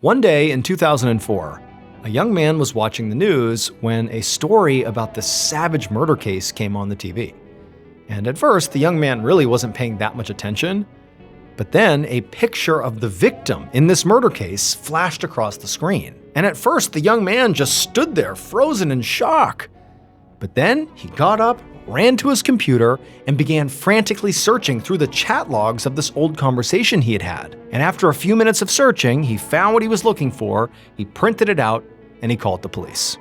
One day in 2004, a young man was watching the news when a story about this savage murder case came on the TV. And at first, the young man really wasn't paying that much attention. But then a picture of the victim in this murder case flashed across the screen. And at first, the young man just stood there frozen in shock. But then he got up, ran to his computer, and began frantically searching through the chat logs of this old conversation he had had. And after a few minutes of searching, he found what he was looking for, he printed it out, and he called the police.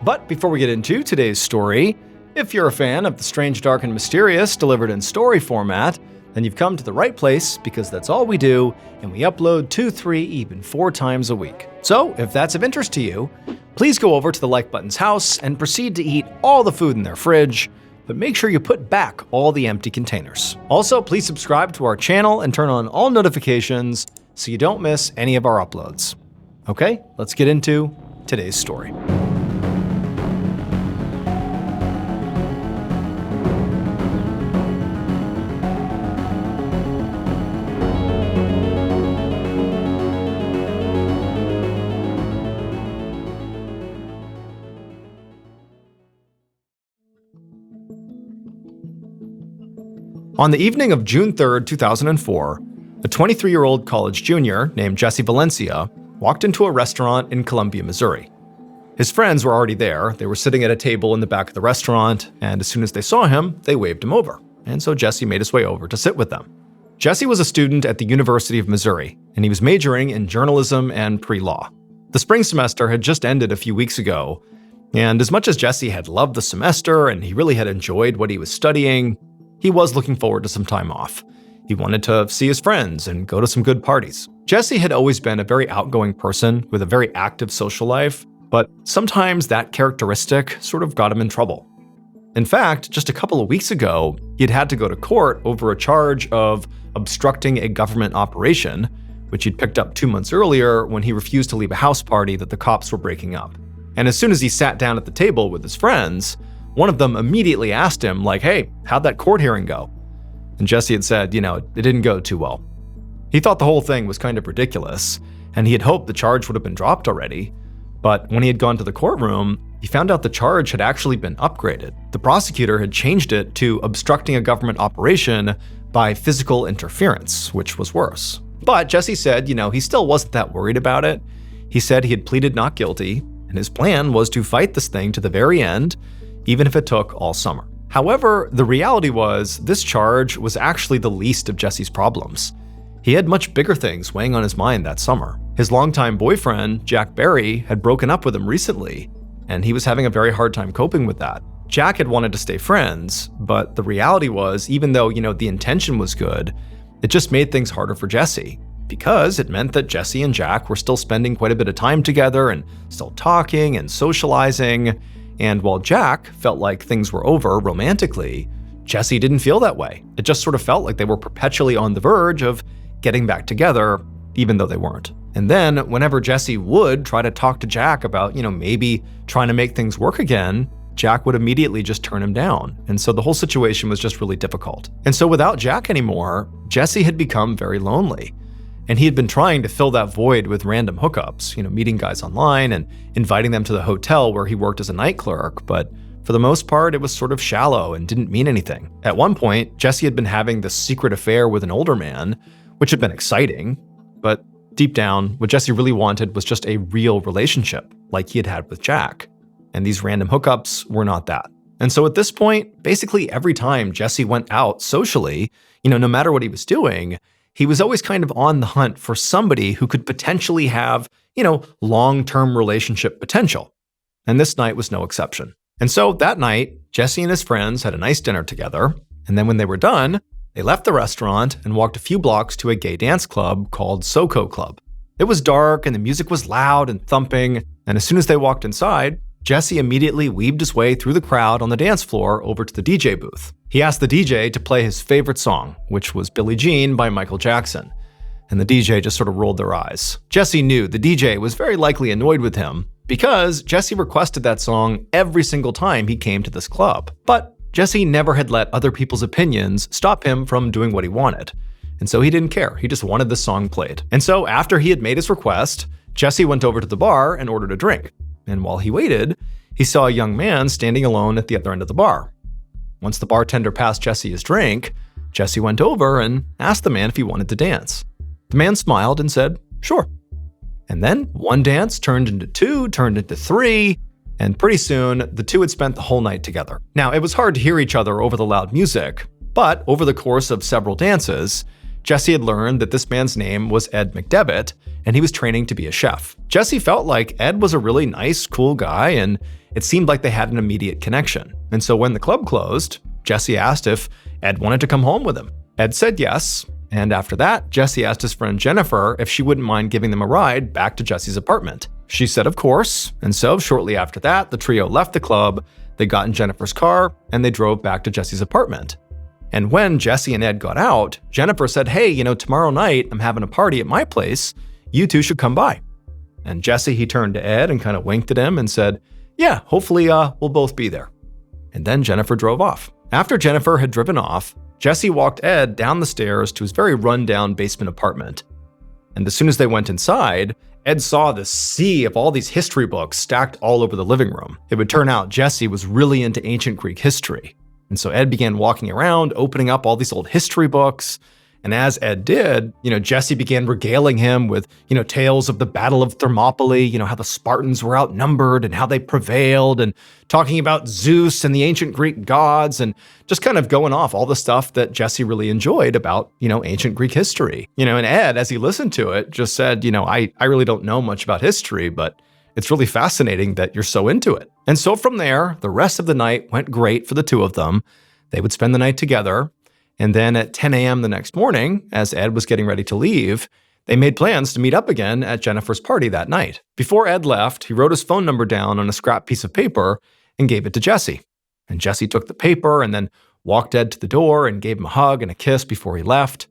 But before we get into today's story, if you're a fan of the strange, dark, and mysterious delivered in story format, then you've come to the right place because that's all we do, and we upload 2, 3, even 4 times a week. So if that's of interest to you, please go over to the like button's house and proceed to eat all the food in their fridge, but make sure you put back all the empty containers. Also, please subscribe to our channel and turn on all notifications so you don't miss any of our uploads. Okay, let's get into today's story. On the evening of June 3rd, 2004, a 23-year-old college junior named Jesse Valencia walked into a restaurant in Columbia, Missouri. His friends were already there. They were sitting at a table in the back of the restaurant, and as soon as they saw him, they waved him over. And so Jesse made his way over to sit with them. Jesse was a student at the University of Missouri, and he was majoring in journalism and pre-law. The spring semester had just ended a few weeks ago, and as much as Jesse had loved the semester and he really had enjoyed what he was studying, he was looking forward to some time off. He wanted to see his friends and go to some good parties. Jesse had always been a very outgoing person with a very active social life, but sometimes that characteristic sort of got him in trouble. In fact, just a couple of weeks ago, he'd had to go to court over a charge of obstructing a government operation, which he'd picked up 2 months earlier when he refused to leave a house party that the cops were breaking up. And as soon as he sat down at the table with his friends, one of them immediately asked him, like, hey, how'd that court hearing go? And Jesse had said, it didn't go too well. He thought the whole thing was kind of ridiculous, and he had hoped the charge would have been dropped already. But when he had gone to the courtroom, he found out the charge had actually been upgraded. The prosecutor had changed it to obstructing a government operation by physical interference, which was worse. But Jesse said, he still wasn't that worried about it. He said he had pleaded not guilty, and his plan was to fight this thing to the very end, even if it took all summer. However, the reality was this charge was actually the least of Jesse's problems. He had much bigger things weighing on his mind that summer. His longtime boyfriend, Jack Barry, had broken up with him recently, and he was having a very hard time coping with that. Jack had wanted to stay friends, but the reality was, even though, the intention was good, it just made things harder for Jesse, because it meant that Jesse and Jack were still spending quite a bit of time together and still talking and socializing. And while Jack felt like things were over romantically, Jesse didn't feel that way. It just sort of felt like they were perpetually on the verge of getting back together, even though they weren't. And then whenever Jesse would try to talk to Jack about, maybe trying to make things work again, Jack would immediately just turn him down. And so the whole situation was just really difficult. And so without Jack anymore, Jesse had become very lonely. And he had been trying to fill that void with random hookups, meeting guys online and inviting them to the hotel where he worked as a night clerk, but for the most part, it was sort of shallow and didn't mean anything. At one point, Jesse had been having this secret affair with an older man, which had been exciting, but deep down, what Jesse really wanted was just a real relationship, like he had had with Jack. And these random hookups were not that. And so at this point, basically every time Jesse went out socially, no matter what he was doing, he was always kind of on the hunt for somebody who could potentially have, long-term relationship potential. And this night was no exception. And so that night, Jesse and his friends had a nice dinner together. And then when they were done, they left the restaurant and walked a few blocks to a gay dance club called SoCo Club. It was dark and the music was loud and thumping. And as soon as they walked inside, Jesse immediately weaved his way through the crowd on the dance floor over to the DJ booth. He asked the DJ to play his favorite song, which was Billie Jean by Michael Jackson. And the DJ just sort of rolled their eyes. Jesse knew the DJ was very likely annoyed with him because Jesse requested that song every single time he came to this club. But Jesse never had let other people's opinions stop him from doing what he wanted. And so he didn't care. He just wanted the song played. And so after he had made his request, Jesse went over to the bar and ordered a drink. And while he waited, he saw a young man standing alone at the other end of the bar. Once the bartender passed Jesse his drink, Jesse went over and asked the man if he wanted to dance. The man smiled and said, "Sure." And then one dance turned into two, turned into three, and pretty soon the two had spent the whole night together. Now, it was hard to hear each other over the loud music, but over the course of several dances, Jesse had learned that this man's name was Ed McDevitt, and he was training to be a chef. Jesse felt like Ed was a really nice, cool guy, and it seemed like they had an immediate connection. And so when the club closed, Jesse asked if Ed wanted to come home with him. Ed said yes, and after that, Jesse asked his friend Jennifer if she wouldn't mind giving them a ride back to Jesse's apartment. She said of course, and so shortly after that, the trio left the club, they got in Jennifer's car, and they drove back to Jesse's apartment. And when Jesse and Ed got out, Jennifer said, "Hey, tomorrow night I'm having a party at my place. You two should come by." And Jesse, he turned to Ed and kind of winked at him and said, "Yeah, hopefully we'll both be there." And then Jennifer drove off. After Jennifer had driven off, Jesse walked Ed down the stairs to his very run-down basement apartment. And as soon as they went inside, Ed saw this sea of all these history books stacked all over the living room. It would turn out Jesse was really into ancient Greek history. And so Ed began walking around, opening up all these old history books. And as Ed did, Jesse began regaling him with, tales of the Battle of Thermopylae, how the Spartans were outnumbered and how they prevailed, and talking about Zeus and the ancient Greek gods, and just kind of going off all the stuff that Jesse really enjoyed about, ancient Greek history. And Ed, as he listened to it, just said, I really don't know much about history, but it's really fascinating that you're so into it. And so from there, the rest of the night went great for the two of them. They would spend the night together. And then at 10 a.m. the next morning, as Ed was getting ready to leave, they made plans to meet up again at Jennifer's party that night. Before Ed left, he wrote his phone number down on a scrap piece of paper and gave it to Jesse. And Jesse took the paper and then walked Ed to the door and gave him a hug and a kiss before he left.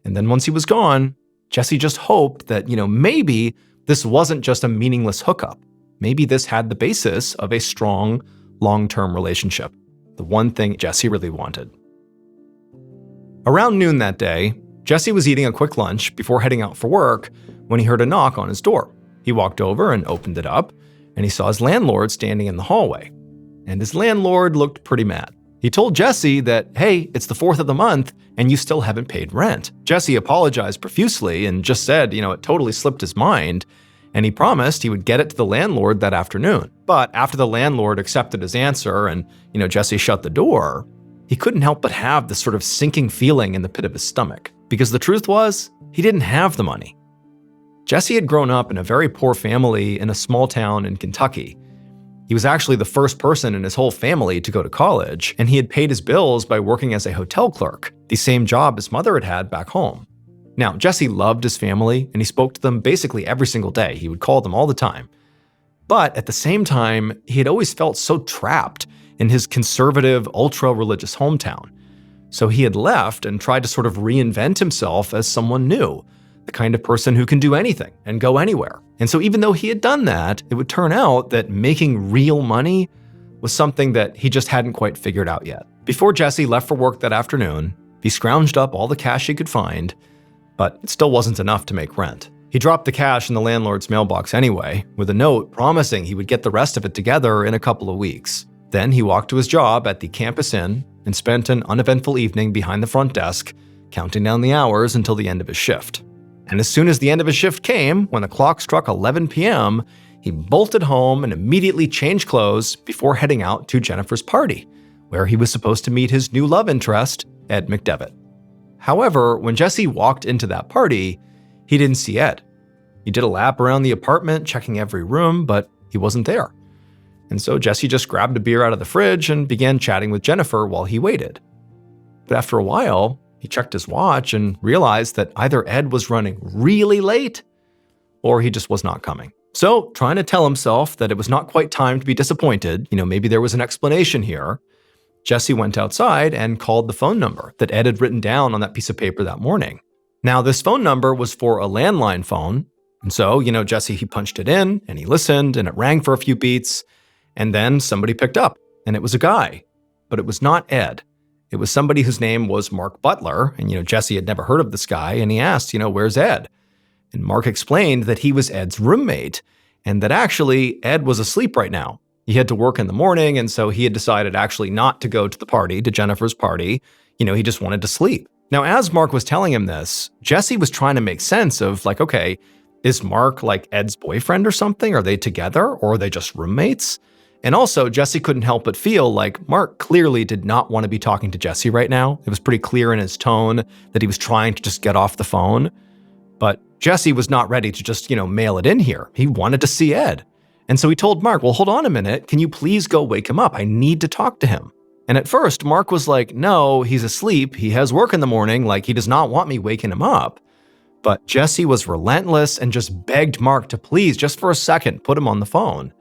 And then once he was gone, Jesse just hoped that, maybe this wasn't just a meaningless hookup. Maybe this had the basis of a strong, long-term relationship. The one thing Jesse really wanted. Around noon that day, Jesse was eating a quick lunch before heading out for work when he heard a knock on his door. He walked over and opened it up, and he saw his landlord standing in the hallway. And his landlord looked pretty mad. He told Jesse that, "Hey, it's the 4th of the month, and you still haven't paid rent." Jesse apologized profusely and just said, it totally slipped his mind, and he promised he would get it to the landlord that afternoon. But after the landlord accepted his answer and, Jesse shut the door, he couldn't help but have this sort of sinking feeling in the pit of his stomach, because the truth was, he didn't have the money. Jesse had grown up in a very poor family in a small town in Kentucky. He was actually the first person in his whole family to go to college, and he had paid his bills by working as a hotel clerk, the same job his mother had had back home. Now, Jesse loved his family, and he spoke to them basically every single day. He would call them all the time. But at the same time, he had always felt so trapped in his conservative, ultra-religious hometown. So he had left and tried to sort of reinvent himself as someone new, the kind of person who can do anything and go anywhere. And so even though he had done that, it would turn out that making real money was something that he just hadn't quite figured out yet. Before Jesse left for work that afternoon, he scrounged up all the cash he could find, but it still wasn't enough to make rent. He dropped the cash in the landlord's mailbox anyway, with a note promising he would get the rest of it together in a couple of weeks. Then he walked to his job at the campus inn and spent an uneventful evening behind the front desk, counting down the hours until the end of his shift. And as soon as the end of his shift came, when the clock struck 11 p.m., he bolted home and immediately changed clothes before heading out to Jennifer's party, where he was supposed to meet his new love interest, Ed McDevitt. However, when Jesse walked into that party, he didn't see Ed. He did a lap around the apartment, checking every room, but he wasn't there. And so Jesse just grabbed a beer out of the fridge and began chatting with Jennifer while he waited. But after a while, he checked his watch and realized that either Ed was running really late or he just was not coming. So, trying to tell himself that it was not quite time to be disappointed, maybe there was an explanation here, Jesse went outside and called the phone number that Ed had written down on that piece of paper that morning. Now, this phone number was for a landline phone, and so, Jesse, he punched it in and he listened and it rang for a few beats. And then somebody picked up, and it was a guy, but it was not Ed. It was somebody whose name was Mark Butler, and Jesse had never heard of this guy, and he asked, where's Ed? And Mark explained that he was Ed's roommate, and that actually Ed was asleep right now. He had to work in the morning, and so he had decided actually not to go to the party, to Jennifer's party. He just wanted to sleep. Now, as Mark was telling him this, Jesse was trying to make sense of okay, is Mark like Ed's boyfriend or something? Are they together, or are they just roommates? And also, Jesse couldn't help but feel like Mark clearly did not want to be talking to Jesse right now. It was pretty clear in his tone that he was trying to just get off the phone. But Jesse was not ready to just, mail it in here. He wanted to see Ed. And so he told Mark, well, hold on a minute. Can you please go wake him up? I need to talk to him. And at first, Mark was like, no, he's asleep. He has work in the morning. He does not want me waking him up. But Jesse was relentless and just begged Mark to please, just for a second, put him on the phone.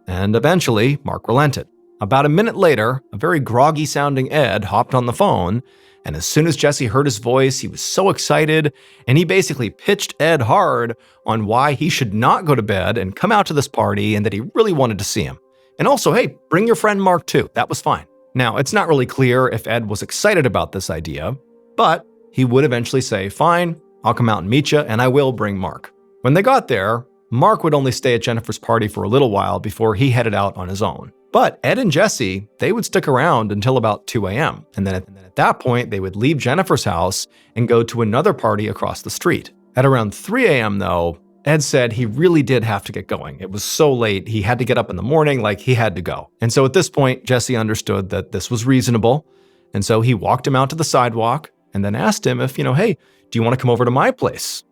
And eventually, Mark relented. About a minute later, a very groggy-sounding Ed hopped on the phone, and as soon as Jesse heard his voice, he was so excited, and he basically pitched Ed hard on why he should not go to bed and come out to this party, and that he really wanted to see him. And also, hey, bring your friend Mark too. That was fine. Now, it's not really clear if Ed was excited about this idea, but he would eventually say, fine, I'll come out and meet you, and I will bring Mark. When they got there, Mark would only stay at Jennifer's party for a little while before he headed out on his own. But Ed and Jesse, they would stick around until about 2 a.m. And then at that point, they would leave Jennifer's house and go to another party across the street. At around 3 a.m. though, Ed said he really did have to get going. It was so late, he had to get up in the morning, he had to go. And so at this point, Jesse understood that this was reasonable. And so he walked him out to the sidewalk and then asked him if, hey, do you want to come over to my place?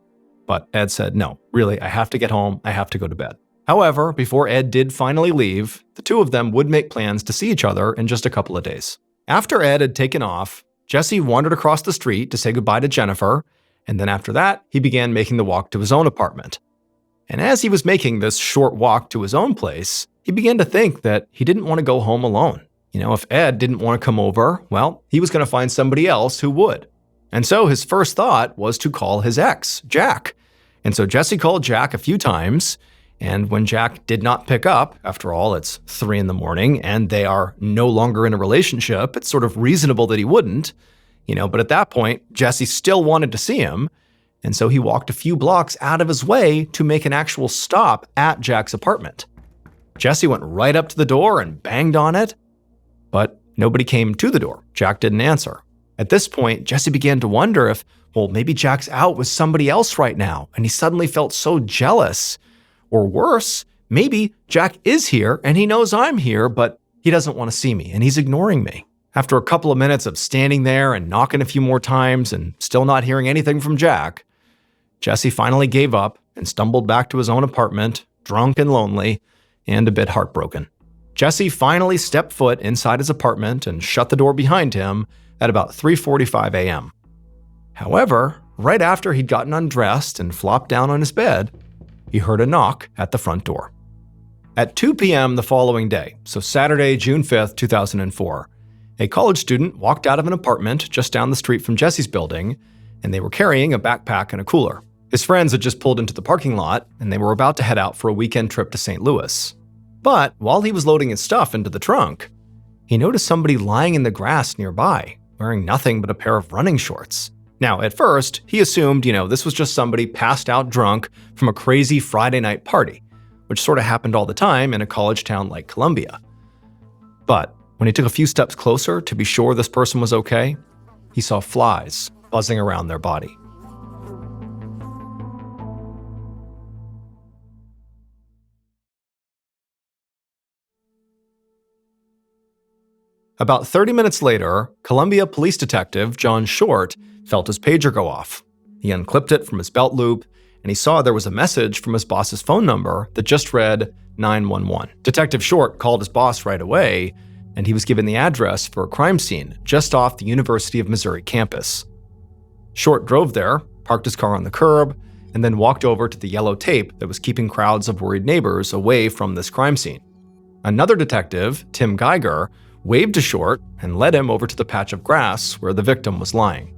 But Ed said, no, really, I have to get home. I have to go to bed. However, before Ed did finally leave, the two of them would make plans to see each other in just a couple of days. After Ed had taken off, Jesse wandered across the street to say goodbye to Jennifer, and then after that, he began making the walk to his own apartment. And as he was making this short walk to his own place, he began to think that he didn't want to go home alone. If Ed didn't want to come over, well, he was going to find somebody else who would. And so his first thought was to call his ex, Jack. And so Jesse called Jack a few times, and when Jack did not pick up, after all, it's 3 a.m, and they are no longer in a relationship, it's sort of reasonable that he wouldn't, but at that point, Jesse still wanted to see him, and so he walked a few blocks out of his way to make an actual stop at Jack's apartment. Jesse went right up to the door and banged on it, but nobody came to the door. Jack didn't answer. At this point, Jesse began to wonder if, maybe Jack's out with somebody else right now, and he suddenly felt so jealous. Or worse, maybe Jack is here and he knows I'm here, but he doesn't want to see me and he's ignoring me. After a couple of minutes of standing there and knocking a few more times and still not hearing anything from Jack, Jesse finally gave up and stumbled back to his own apartment, drunk and lonely, and a bit heartbroken. Jesse finally stepped foot inside his apartment and shut the door behind him at about 3:45 a.m. However, right after he'd gotten undressed and flopped down on his bed, he heard a knock at the front door. At 2 p.m. the following day, so Saturday, June 5th, 2004, a college student walked out of an apartment just down the street from Jesse's building, and they were carrying a backpack and a cooler. His friends had just pulled into the parking lot, and they were about to head out for a weekend trip to St. Louis. But while he was loading his stuff into the trunk, he noticed somebody lying in the grass nearby, wearing nothing but a pair of running shorts. Now, at first, he assumed, this was just somebody passed out drunk from a crazy Friday night party, which sort of happened all the time in a college town like Columbia. But when he took a few steps closer to be sure this person was okay, he saw flies buzzing around their body. About 30 minutes later, Columbia police detective John Short felt his pager go off. He unclipped it from his belt loop, and he saw there was a message from his boss's phone number that just read 911. Detective Short called his boss right away, and he was given the address for a crime scene just off the University of Missouri campus. Short drove there, parked his car on the curb, and then walked over to the yellow tape that was keeping crowds of worried neighbors away from this crime scene. Another detective, Tim Geiger, waved to Short and led him over to the patch of grass where the victim was lying.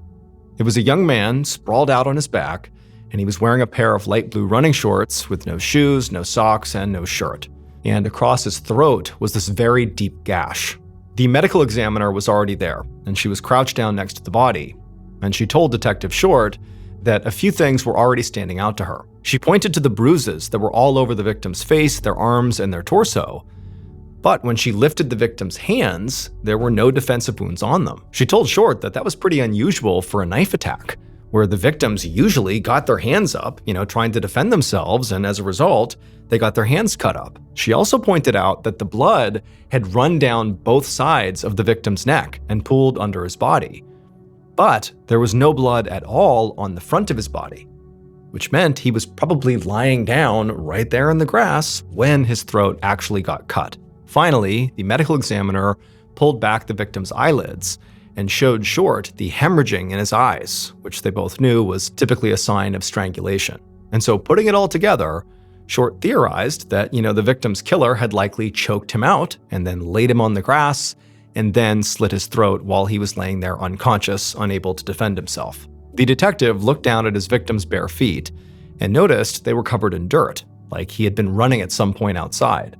It was a young man sprawled out on his back, and he was wearing a pair of light blue running shorts with no shoes, no socks, and no shirt. And across his throat was this very deep gash. The medical examiner was already there, and she was crouched down next to the body. And she told Detective Short that a few things were already standing out to her. She pointed to the bruises that were all over the victim's face, their arms, and their torso. But when she lifted the victim's hands, there were no defensive wounds on them. She told Short that that was pretty unusual for a knife attack, where the victims usually got their hands up, trying to defend themselves, and as a result, they got their hands cut up. She also pointed out that the blood had run down both sides of the victim's neck and pooled under his body. But there was no blood at all on the front of his body, which meant he was probably lying down right there in the grass when his throat actually got cut. Finally, the medical examiner pulled back the victim's eyelids and showed Short the hemorrhaging in his eyes, which they both knew was typically a sign of strangulation. And so putting it all together, Short theorized that, the victim's killer had likely choked him out and then laid him on the grass and then slit his throat while he was laying there unconscious, unable to defend himself. The detective looked down at his victim's bare feet and noticed they were covered in dirt, like he had been running at some point outside.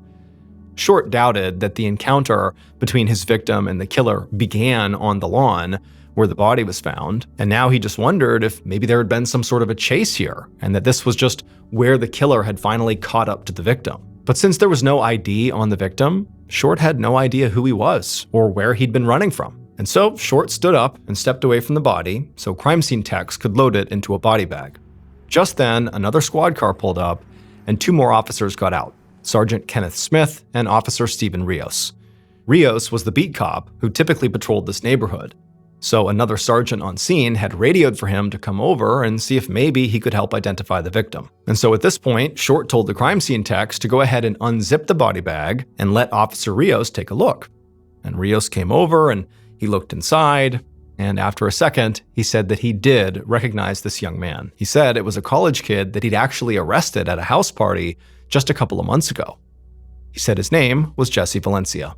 Short doubted that the encounter between his victim and the killer began on the lawn where the body was found, and now he just wondered if maybe there had been some sort of a chase here, and that this was just where the killer had finally caught up to the victim. But since there was no ID on the victim, Short had no idea who he was or where he'd been running from. And so Short stood up and stepped away from the body so crime scene techs could load it into a body bag. Just then, another squad car pulled up and 2 more officers got out, Sergeant Kenneth Smith and Officer Stephen Rios. Rios was the beat cop who typically patrolled this neighborhood. So another sergeant on scene had radioed for him to come over and see if maybe he could help identify the victim. And so at this point, Short told the crime scene techs to go ahead and unzip the body bag and let Officer Rios take a look. And Rios came over and he looked inside, and after a second, he said that he did recognize this young man. He said it was a college kid that he'd actually arrested at a house party just a couple of months ago. He said his name was Jesse Valencia.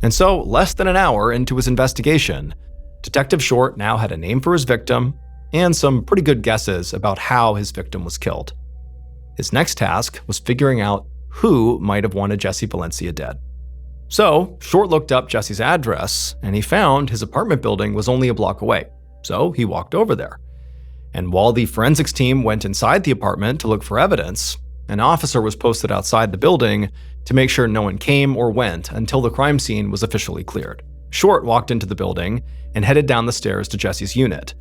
And so, less than an hour into his investigation, Detective Short now had a name for his victim and some pretty good guesses about how his victim was killed. His next task was figuring out who might have wanted Jesse Valencia dead. So, Short looked up Jesse's address, and he found his apartment building was only a block away. So, he walked over there. And while the forensics team went inside the apartment to look for evidence, an officer was posted outside the building to make sure no one came or went until the crime scene was officially cleared. Short walked into the building and headed down the stairs to Jesse's unit.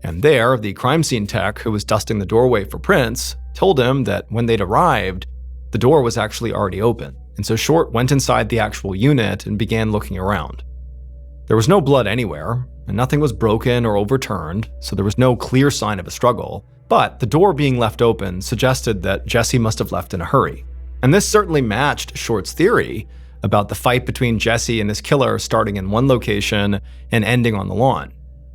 And there, the crime scene tech who was dusting the doorway for prints told him that when they'd arrived, the door was actually already open. And so Short went inside the actual unit and began looking around. There was no blood anywhere, and nothing was broken or overturned, so there was no clear sign of a struggle. But the door being left open suggested that Jesse must have left in a hurry. And this certainly matched Short's theory about the fight between Jesse and his killer starting in one location and ending on the lawn.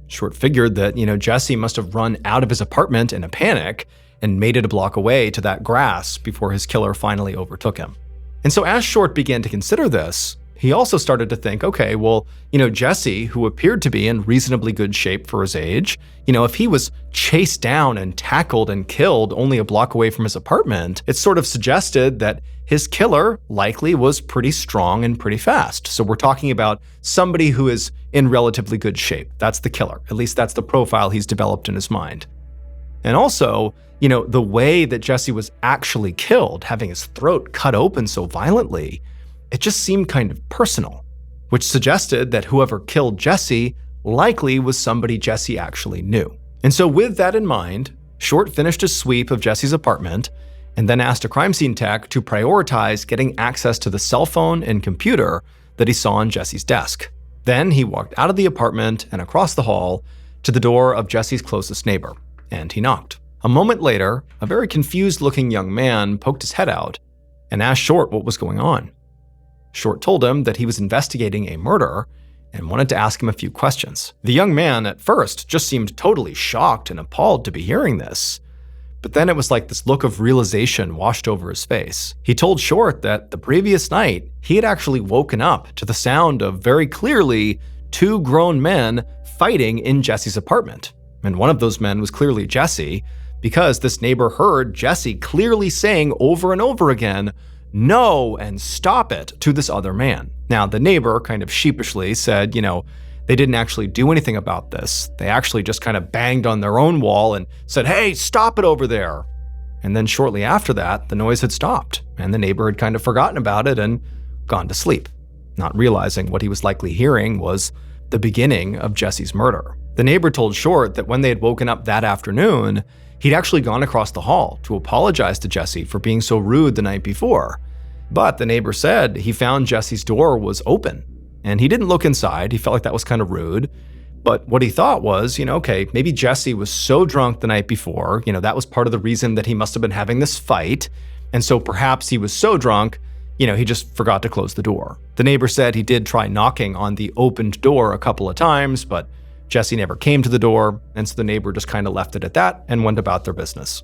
Short figured that, Jesse must have run out of his apartment in a panic and made it a block away to that grass before his killer finally overtook him. And so as Short began to consider this, he also started to think, okay, well, Jesse, who appeared to be in reasonably good shape for his age, if he was chased down and tackled and killed only a block away from his apartment, it sort of suggested that his killer likely was pretty strong and pretty fast. So we're talking about somebody who is in relatively good shape. That's the killer. At least that's the profile he's developed in his mind. And also, the way that Jesse was actually killed, having his throat cut open so violently, it just seemed kind of personal, which suggested that whoever killed Jesse likely was somebody Jesse actually knew. And so with that in mind, Short finished his sweep of Jesse's apartment and then asked a crime scene tech to prioritize getting access to the cell phone and computer that he saw on Jesse's desk. Then he walked out of the apartment and across the hall to the door of Jesse's closest neighbor, and he knocked. A moment later, a very confused-looking young man poked his head out and asked Short what was going on. Short told him that he was investigating a murder and wanted to ask him a few questions. The young man at first just seemed totally shocked and appalled to be hearing this, but then it was like this look of realization washed over his face. He told Short that the previous night, he had actually woken up to the sound of very clearly 2 grown men fighting in Jesse's apartment. And one of those men was clearly Jesse, because this neighbor heard Jesse clearly saying over and over again, "No," and "Stop it," to this other man. Now, the neighbor kind of sheepishly said, they didn't actually do anything about this. They actually just kind of banged on their own wall and said, "Hey, stop it over there." And then shortly after that, the noise had stopped, and the neighbor had kind of forgotten about it and gone to sleep, not realizing what he was likely hearing was the beginning of Jesse's murder. The neighbor told Short that when they had woken up that afternoon, he'd actually gone across the hall to apologize to Jesse for being so rude the night before. But the neighbor said he found Jesse's door was open, and he didn't look inside. He felt like that was kind of rude. But what he thought was, okay, maybe Jesse was so drunk the night before, that was part of the reason that he must have been having this fight. And so perhaps he was so drunk, he just forgot to close the door. The neighbor said he did try knocking on the opened door a couple of times, but Jesse never came to the door, and so the neighbor just kind of left it at that and went about their business.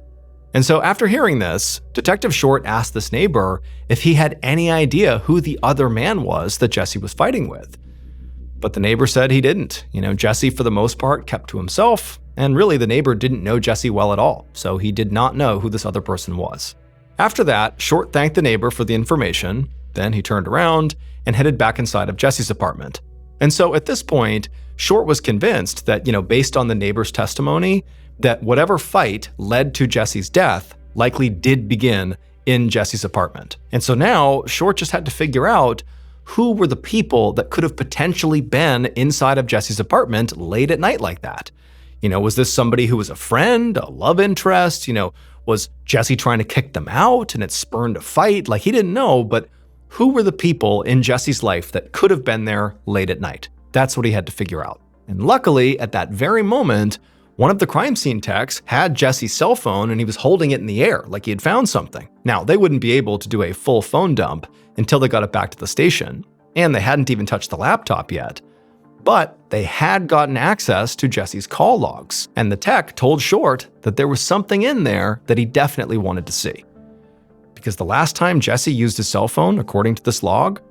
And so after hearing this, Detective Short asked this neighbor if he had any idea who the other man was that Jesse was fighting with. But the neighbor said he didn't. Jesse, for the most part, kept to himself, and really the neighbor didn't know Jesse well at all, so he did not know who this other person was. After that, Short thanked the neighbor for the information, then he turned around and headed back inside of Jesse's apartment. And so at this point, Short was convinced that, based on the neighbor's testimony, that whatever fight led to Jesse's death likely did begin in Jesse's apartment. And so now, Short just had to figure out who were the people that could have potentially been inside of Jesse's apartment late at night like that. Was this somebody who was a friend, a love interest? Was Jesse trying to kick them out and it spurned a fight? Like, he didn't know, but who were the people in Jesse's life that could have been there late at night? That's what he had to figure out. And luckily, at that very moment, one of the crime scene techs had Jesse's cell phone and he was holding it in the air like he had found something. Now, they wouldn't be able to do a full phone dump until they got it back to the station, and they hadn't even touched the laptop yet. But they had gotten access to Jesse's call logs, and the tech told Short that there was something in there that he definitely wanted to see. Because the last time Jesse used his cell phone, according to this log,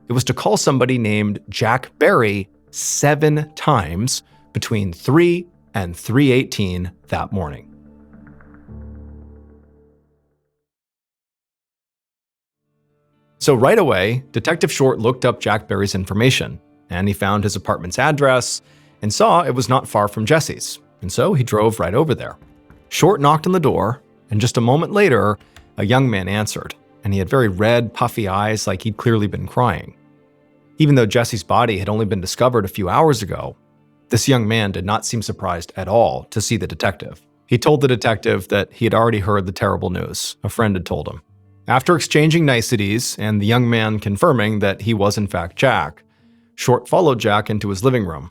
it was to call somebody named Jack Barry 7 times between 3 and 3:18 that morning. So right away, Detective Short looked up Jack Barry's information, and he found his apartment's address and saw it was not far from Jesse's, and so he drove right over there. Short knocked on the door, and just a moment later, a young man answered, and he had very red, puffy eyes like he'd clearly been crying. Even though Jesse's body had only been discovered a few hours ago, this young man did not seem surprised at all to see the detective. He told the detective that he had already heard the terrible news a friend had told him. After exchanging niceties and the young man confirming that he was in fact Jack, Short followed Jack into his living room.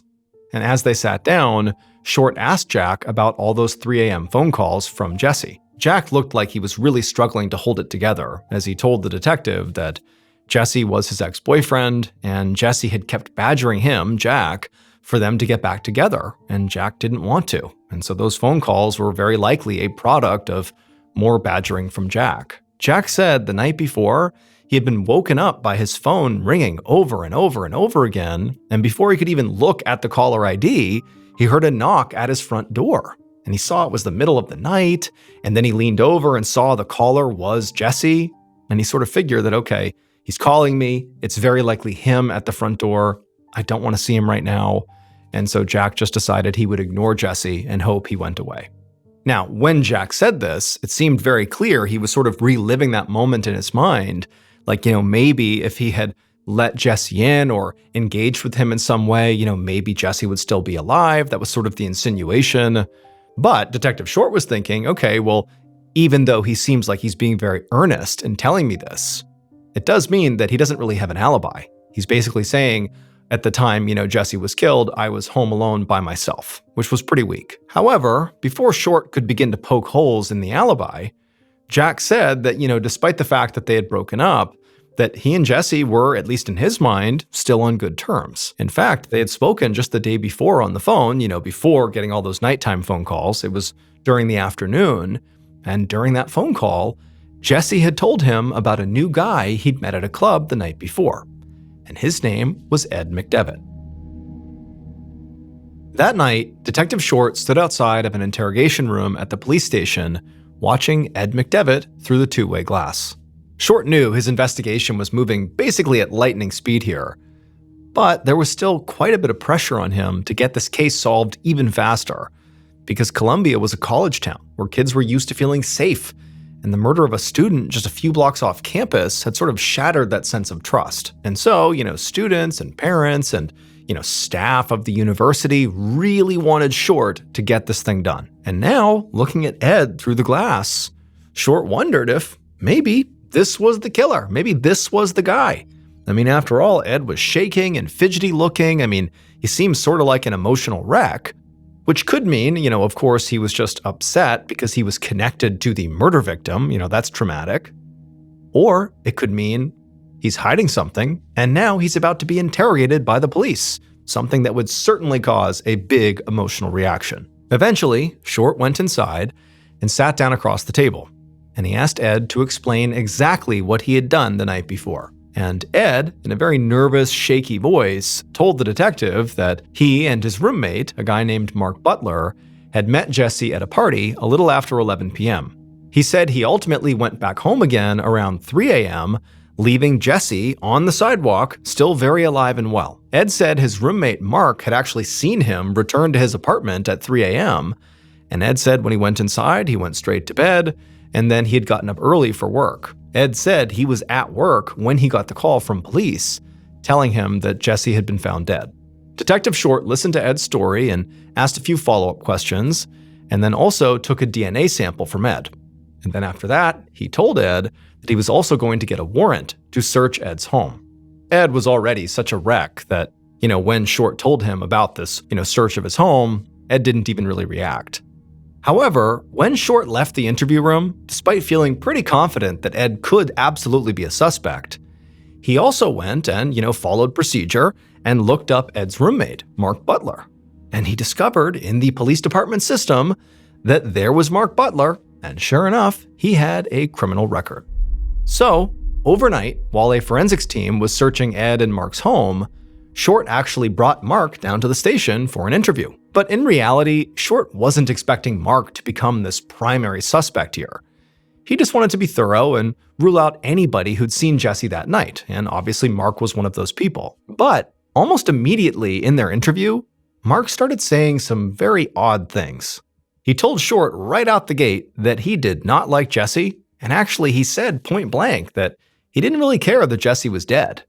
And as they sat down, Short asked Jack about all those 3 a.m. phone calls from Jesse. Jack looked like he was really struggling to hold it together as he told the detective that Jesse was his ex-boyfriend and Jesse had kept badgering him, Jack, for them to get back together, and Jack didn't want to. And so those phone calls were very likely a product of more badgering from Jack. Jack said the night before, he had been woken up by his phone ringing over and over and over again, and before he could even look at the caller ID, he heard a knock at his front door. And he saw it was the middle of the night, and then he leaned over and saw the caller was Jesse, and he sort of figured that, okay, he's calling me, it's very likely him at the front door, I don't want to see him right now, and so Jack just decided he would ignore Jesse and hope he went away. Now, when Jack said this, it seemed very clear he was sort of reliving that moment in his mind. Like, maybe if he had let Jesse in or engaged with him in some way, maybe Jesse would still be alive. That was sort of the insinuation. But Detective Short was thinking, okay, well, even though he seems like he's being very earnest in telling me this, it does mean that he doesn't really have an alibi. He's basically saying, at the time, Jesse was killed, I was home alone by myself, which was pretty weak. However, before Short could begin to poke holes in the alibi, Jack said that, despite the fact that they had broken up, that he and Jesse were, at least in his mind, still on good terms. In fact, they had spoken just the day before on the phone, before getting all those nighttime phone calls. It was during the afternoon, and during that phone call, Jesse had told him about a new guy he'd met at a club the night before, and his name was Ed McDevitt. That night, Detective Short stood outside of an interrogation room at the police station, watching Ed McDevitt through the two-way glass. Short knew his investigation was moving basically at lightning speed here, But there was still quite a bit of pressure on him to get this case solved even faster, because Columbia was a college town where kids were used to feeling safe, and the murder of a student just a few blocks off campus had sort of shattered that sense of trust. And so, students and parents and, staff of the university really wanted Short to get this thing done. And now, looking at Ed through the glass, Short wondered if maybe this was the killer. Maybe this was the guy. After all, Ed was shaking and fidgety looking. He seemed sort of like an emotional wreck, which could mean, of course, he was just upset because he was connected to the murder victim. That's traumatic. Or it could mean he's hiding something, and now he's about to be interrogated by the police, something that would certainly cause a big emotional reaction. Eventually, Short went inside and sat down across the table, and he asked Ed to explain exactly what he had done the night before. And Ed, in a very nervous, shaky voice, told the detective that he and his roommate, a guy named Mark Butler, had met Jesse at a party a little after 11 p.m. He said he ultimately went back home again around 3 a.m., leaving Jesse on the sidewalk, still very alive and well. Ed said his roommate Mark had actually seen him return to his apartment at 3 a.m., and Ed said when he went inside, he went straight to bed, and then he had gotten up early for work. Ed said he was at work when he got the call from police, telling him that Jesse had been found dead. Detective Short listened to Ed's story and asked a few follow-up questions, and then also took a DNA sample from Ed. And then after that, he told Ed that he was also going to get a warrant to search Ed's home. Ed was already such a wreck that, when Short told him about this, search of his home, Ed didn't even really react. However, when Short left the interview room, despite feeling pretty confident that Ed could absolutely be a suspect, he also went and, followed procedure and looked up Ed's roommate, Mark Butler. And he discovered in the police department system that there was Mark Butler, and sure enough, he had a criminal record. So, overnight, while a forensics team was searching Ed and Mark's home, Short actually brought Mark down to the station for an interview. But in reality, Short wasn't expecting Mark to become this primary suspect here. He just wanted to be thorough and rule out anybody who'd seen Jesse that night, and obviously Mark was one of those people. But almost immediately in their interview, Mark started saying some very odd things. He told Short right out the gate that he did not like Jesse, and actually he said point blank that he didn't really care that Jesse was dead.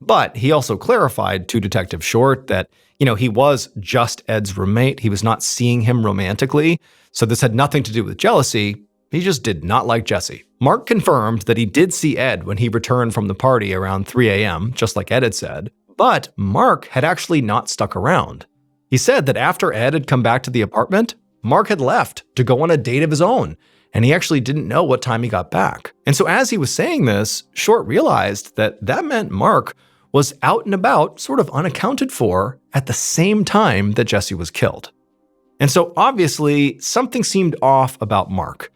But he also clarified to Detective Short that, he was just Ed's roommate. He was not seeing him romantically, so this had nothing to do with jealousy. He just did not like Jesse. Mark confirmed that he did see Ed when he returned from the party around 3 a.m., just like Ed had said, but Mark had actually not stuck around. He said that after Ed had come back to the apartment, Mark had left to go on a date of his own, and he actually didn't know what time he got back. And so as he was saying this, Short realized that meant Mark was out and about, sort of unaccounted for, at the same time that Jesse was killed. And so obviously, something seemed off about Mark.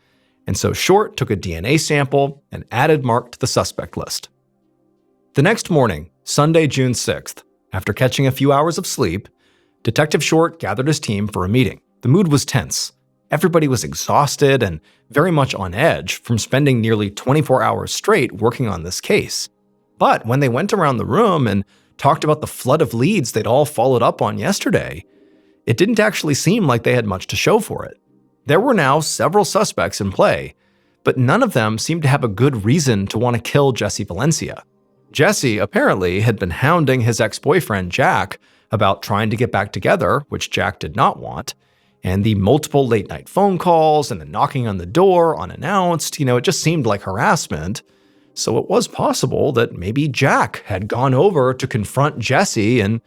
And so Short took a DNA sample and added Mark to the suspect list. The next morning, Sunday, June 6th, after catching a few hours of sleep, Detective Short gathered his team for a meeting. The mood was tense. Everybody was exhausted and very much on edge from spending nearly 24 hours straight working on this case. But when they went around the room and talked about the flood of leads they'd all followed up on yesterday, it didn't actually seem like they had much to show for it. There were now several suspects in play, but none of them seemed to have a good reason to want to kill Jesse Valencia. Jesse apparently had been hounding his ex-boyfriend Jack about trying to get back together, which Jack did not want, and the multiple late-night phone calls and the knocking on the door unannounced, it just seemed like harassment. So it was possible that maybe Jack had gone over to confront Jesse and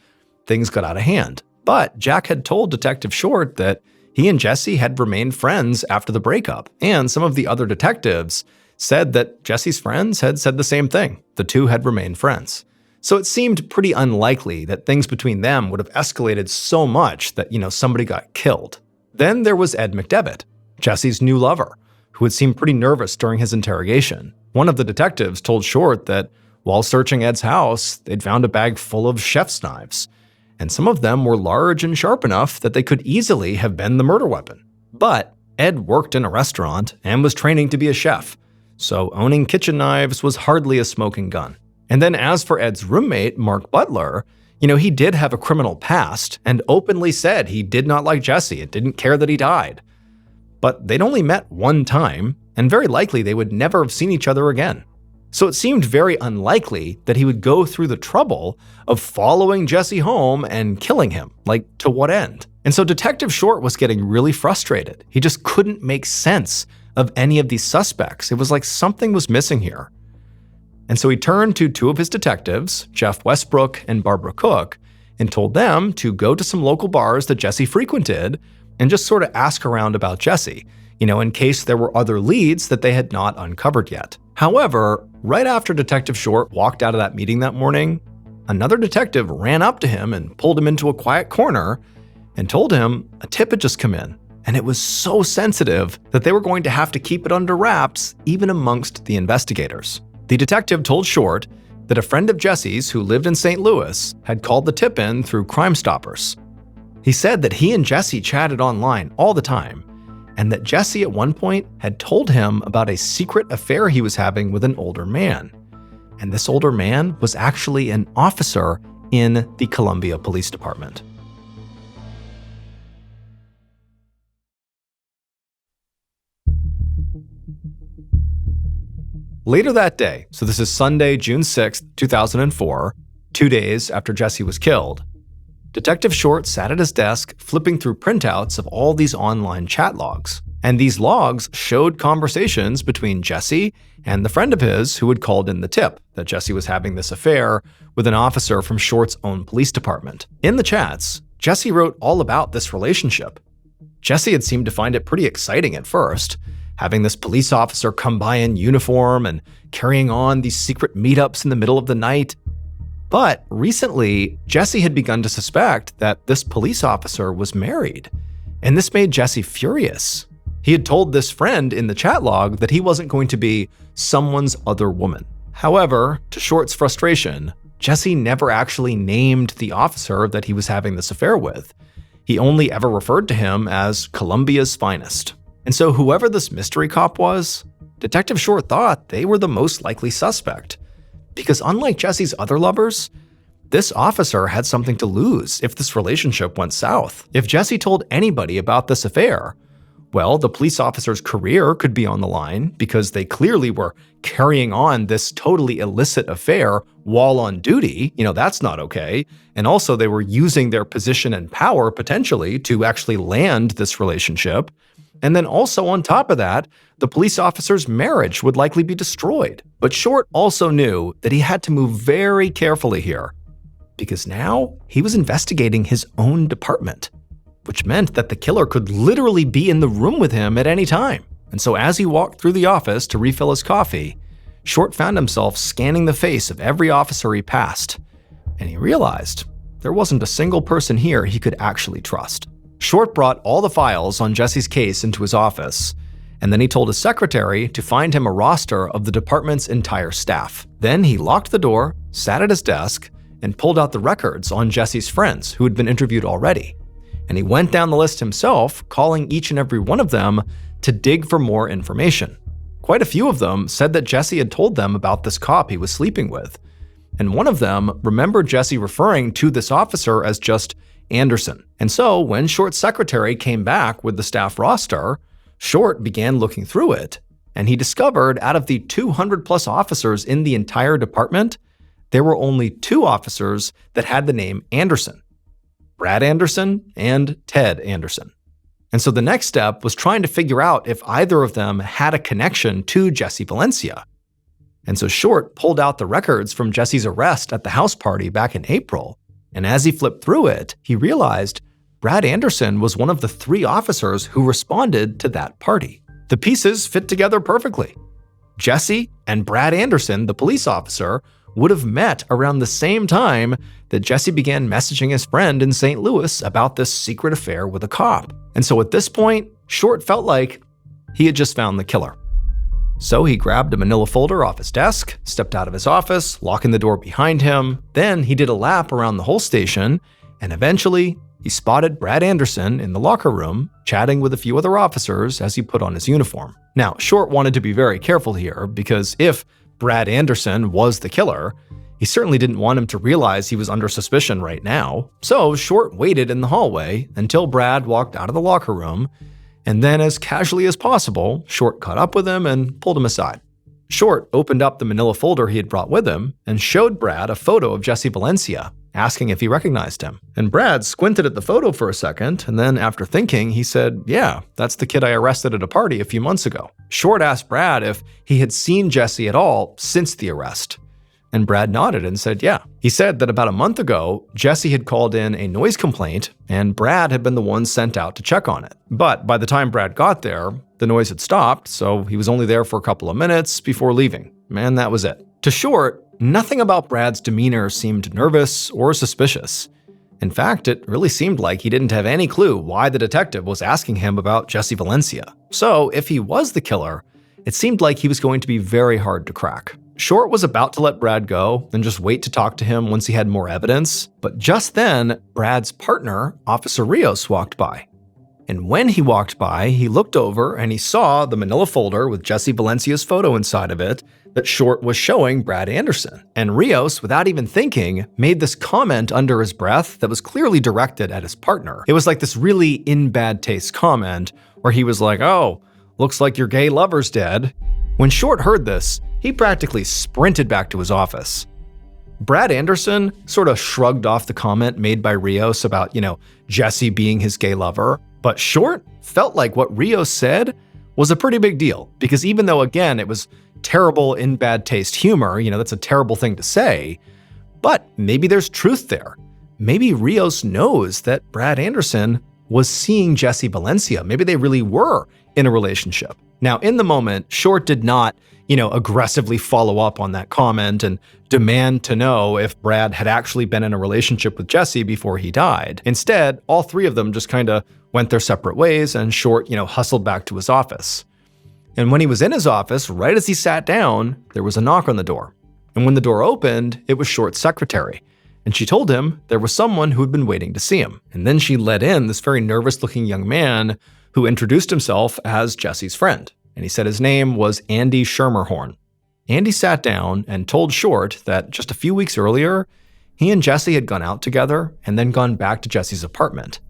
things got out of hand. But Jack had told Detective Short that he and Jesse had remained friends after the breakup, and some of the other detectives said that Jesse's friends had said the same thing. The two had remained friends. So it seemed pretty unlikely that things between them would have escalated so much that, somebody got killed. Then there was Ed McDevitt, Jesse's new lover, who had seemed pretty nervous during his interrogation. One of the detectives told Short that while searching Ed's house, they'd found a bag full of chef's knives, and some of them were large and sharp enough that they could easily have been the murder weapon. But Ed worked in a restaurant and was training to be a chef, so owning kitchen knives was hardly a smoking gun. And then as for Ed's roommate, Mark Butler, he did have a criminal past and openly said he did not like Jesse and didn't care that he died. But they'd only met one time, and very likely they would never have seen each other again. So it seemed very unlikely that he would go through the trouble of following Jesse home and killing him. Like, to what end? And so Detective Short was getting really frustrated. He just couldn't make sense of any of these suspects. It was like something was missing here. And so he turned to two of his detectives, Jeff Westbrook and Barbara Cook, and told them to go to some local bars that Jesse frequented and just sort of ask around about Jesse, in case there were other leads that they had not uncovered yet. However, right after Detective Short walked out of that meeting that morning, another detective ran up to him and pulled him into a quiet corner and told him a tip had just come in. And it was so sensitive that they were going to have to keep it under wraps, even amongst the investigators. The detective told Short that a friend of Jesse's who lived in St. Louis had called the tip in through Crime Stoppers. He said that he and Jesse chatted online all the time, and that Jesse at one point had told him about a secret affair he was having with an older man. And this older man was actually an officer in the Columbia Police Department. Later that day, so this is Sunday, June 6, 2004, 2 days after Jesse was killed, Detective Short sat at his desk flipping through printouts of all these online chat logs. And these logs showed conversations between Jesse and the friend of his who had called in the tip that Jesse was having this affair with an officer from Short's own police department. In the chats, Jesse wrote all about this relationship. Jesse had seemed to find it pretty exciting at first, having this police officer come by in uniform and carrying on these secret meetups in the middle of the night. But recently, Jesse had begun to suspect that this police officer was married, and this made Jesse furious. He had told this friend in the chat log that he wasn't going to be someone's other woman. However, to Short's frustration, Jesse never actually named the officer that he was having this affair with. He only ever referred to him as Columbia's finest. And so whoever this mystery cop was, Detective Short thought they were the most likely suspect. Because unlike Jesse's other lovers, this officer had something to lose if this relationship went south. If Jesse told anybody about this affair, well, the police officer's career could be on the line because they clearly were carrying on this totally illicit affair while on duty. That's not okay. And also they were using their position and power potentially to actually land this relationship. And then also on top of that, the police officer's marriage would likely be destroyed. But Short also knew that he had to move very carefully here, because now he was investigating his own department, which meant that the killer could literally be in the room with him at any time. And so as he walked through the office to refill his coffee, Short found himself scanning the face of every officer he passed, and he realized there wasn't a single person here he could actually trust. Short brought all the files on Jesse's case into his office, and then he told his secretary to find him a roster of the department's entire staff. Then he locked the door, sat at his desk, and pulled out the records on Jesse's friends who had been interviewed already. And he went down the list himself, calling each and every one of them to dig for more information. Quite a few of them said that Jesse had told them about this cop he was sleeping with, and one of them remembered Jesse referring to this officer as just Anderson. And so when Short's secretary came back with the staff roster, Short began looking through it, and he discovered out of the 200 plus officers in the entire department, there were only 2 officers that had the name Anderson: Brad Anderson and Ted Anderson. And so the next step was trying to figure out if either of them had a connection to Jesse Valencia. And so Short pulled out the records from Jesse's arrest at the house party back in April. And as he flipped through it, he realized Brad Anderson was one of the 3 officers who responded to that party. The pieces fit together perfectly. Jesse and Brad Anderson, the police officer, would have met around the same time that Jesse began messaging his friend in St. Louis about this secret affair with a cop. And so at this point, Short felt like he had just found the killer. So he grabbed a manila folder off his desk, stepped out of his office, locking the door behind him. Then he did a lap around the whole station, and eventually he spotted Brad Anderson in the locker room, chatting with a few other officers as he put on his uniform. Now, Short wanted to be very careful here, because if Brad Anderson was the killer, He certainly didn't want him to realize he was under suspicion right now, so Short waited in the hallway until Brad walked out of the locker room, and then as casually as possible, Short caught up with him and pulled him aside. Short opened up the manila folder he had brought with him and showed Brad a photo of Jesse Valencia, asking if he recognized him. And Brad squinted at the photo for a second, and then after thinking, he said, "Yeah, that's the kid I arrested at a party a few months ago." Short asked Brad if he had seen Jesse at all since the arrest. And Brad nodded and said, yeah. He said that about a month ago, Jesse had called in a noise complaint, and Brad had been the one sent out to check on it. But by the time Brad got there, the noise had stopped, so he was only there for a couple of minutes before leaving. And that was it. To Short, nothing about Brad's demeanor seemed nervous or suspicious. In fact, it really seemed like he didn't have any clue why the detective was asking him about Jesse Valencia. So if he was the killer, it seemed like he was going to be very hard to crack. Short was about to let Brad go and just wait to talk to him once he had more evidence, but just then, Brad's partner, Officer Rios, walked by. And when he walked by, he looked over and he saw the manila folder with Jesse Valencia's photo inside of it that Short was showing Brad Anderson. And Rios, without even thinking, made this comment under his breath that was clearly directed at his partner. It was like this really in bad taste comment where he was like, "Oh, looks like your gay lover's dead." When Short heard this, he practically sprinted back to his office. Brad Anderson sort of shrugged off the comment made by Rios about, Jesse being his gay lover, but Short felt like what Rios said was a pretty big deal, because even though, again, it was terrible in bad taste humor, that's a terrible thing to say, but maybe there's truth there. Maybe Rios knows that Brad Anderson was seeing Jesse Valencia. Maybe they really were in a relationship. Now, in the moment, Short did not, aggressively follow up on that comment and demand to know if Brad had actually been in a relationship with Jesse before he died. Instead, all three of them just kind of went their separate ways, and Short, hustled back to his office. And when he was in his office, right as he sat down, there was a knock on the door. And when the door opened, it was Short's secretary. And she told him there was someone who had been waiting to see him. And then she let in this very nervous-looking young man who introduced himself as Jesse's friend. And he said his name was Andy Schermerhorn. Andy sat down and told Short that just a few weeks earlier, he and Jesse had gone out together and then gone back to Jesse's apartment.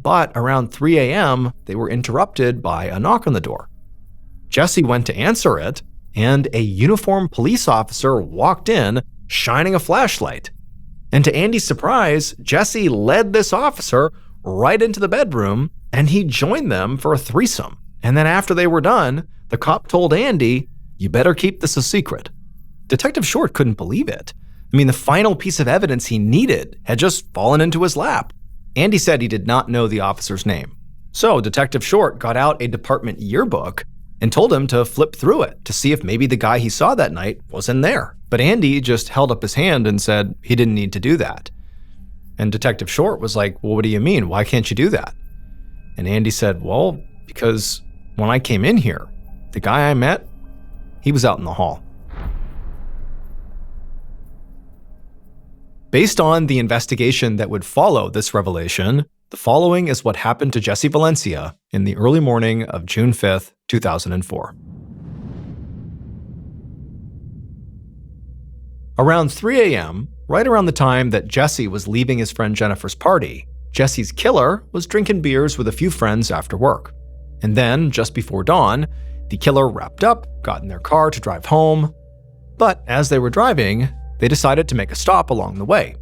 But around 3 a.m., they were interrupted by a knock on the door. Jesse went to answer it, and a uniformed police officer walked in, shining a flashlight. And to Andy's surprise, Jesse led this officer right into the bedroom, and he joined them for a threesome. And then after they were done, the cop told Andy, "You better keep this a secret." Detective Short couldn't believe it. The final piece of evidence he needed had just fallen into his lap. Andy said he did not know the officer's name. So Detective Short got out a department yearbook and told him to flip through it to see if maybe the guy he saw that night was in there. But Andy just held up his hand and said he didn't need to do that. And Detective Short was like, "Well, what do you mean? Why can't you do that?" And Andy said, "Well, because when I came in here, the guy I met, he was out in the hall." Based on the investigation that would follow this revelation, the following is what happened to Jesse Valencia in the early morning of June 5th, 2004. Around 3 a.m., right around the time that Jesse was leaving his friend Jennifer's party, Jesse's killer was drinking beers with a few friends after work. And then, just before dawn, the killer wrapped up, got in their car to drive home. But as they were driving, they decided to make a stop along the way,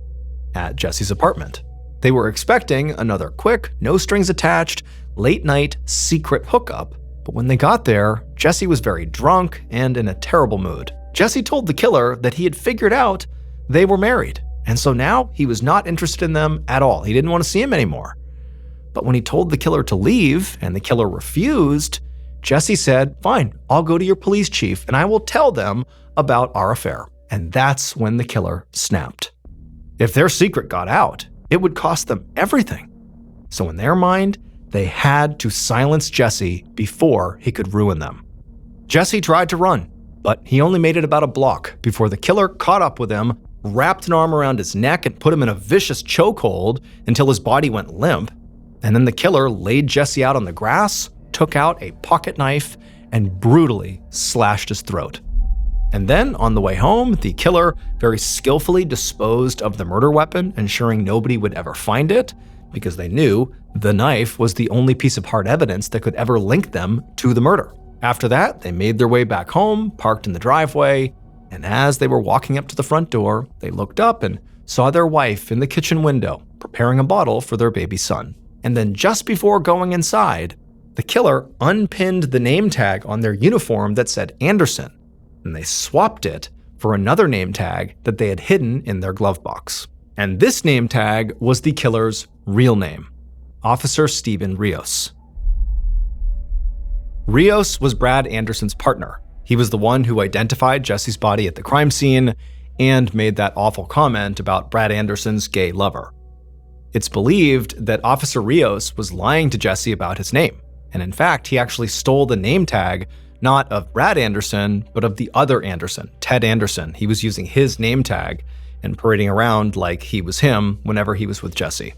at Jesse's apartment. They were expecting another quick, no-strings-attached, late-night, secret hookup, but when they got there, Jesse was very drunk and in a terrible mood. Jesse told the killer that he had figured out they were married, and so now he was not interested in them at all. He didn't want to see him anymore. But when he told the killer to leave and the killer refused, Jesse said, "Fine, I'll go to your police chief and I will tell them about our affair." And that's when the killer snapped. If their secret got out, it would cost them everything. So in their mind, they had to silence Jesse before he could ruin them. Jesse tried to run, but he only made it about a block before the killer caught up with him, wrapped an arm around his neck and put him in a vicious chokehold until his body went limp. And then the killer laid Jesse out on the grass, took out a pocket knife, and brutally slashed his throat. And then, on the way home, the killer very skillfully disposed of the murder weapon, ensuring nobody would ever find it, because they knew the knife was the only piece of hard evidence that could ever link them to the murder. After that, they made their way back home, parked in the driveway, and as they were walking up to the front door, they looked up and saw their wife in the kitchen window, preparing a bottle for their baby son. And then just before going inside, the killer unpinned the name tag on their uniform that said Anderson, and they swapped it for another name tag that they had hidden in their glove box. And this name tag was the killer's real name, Officer Stephen Rios. Rios was Brad Anderson's partner. He was the one who identified Jesse's body at the crime scene and made that awful comment about Brad Anderson's gay lover. It's believed that Officer Rios was lying to Jesse about his name, and in fact, he actually stole the name tag not of Brad Anderson, but of the other Anderson, Ted Anderson. He was using his name tag and parading around like he was him whenever he was with Jesse.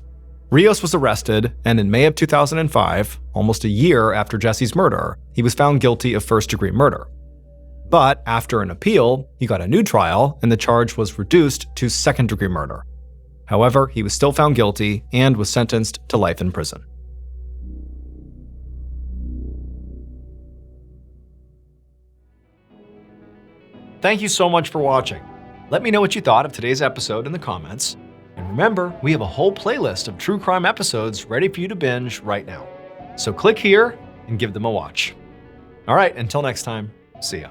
Rios was arrested, and in May of 2005, almost a year after Jesse's murder, he was found guilty of first-degree murder. But after an appeal, he got a new trial, and the charge was reduced to second-degree murder. However, he was still found guilty and was sentenced to life in prison. Thank you so much for watching. Let me know what you thought of today's episode in the comments. And remember, we have a whole playlist of true crime episodes ready for you to binge right now. So click here and give them a watch. All right, until next time, see ya.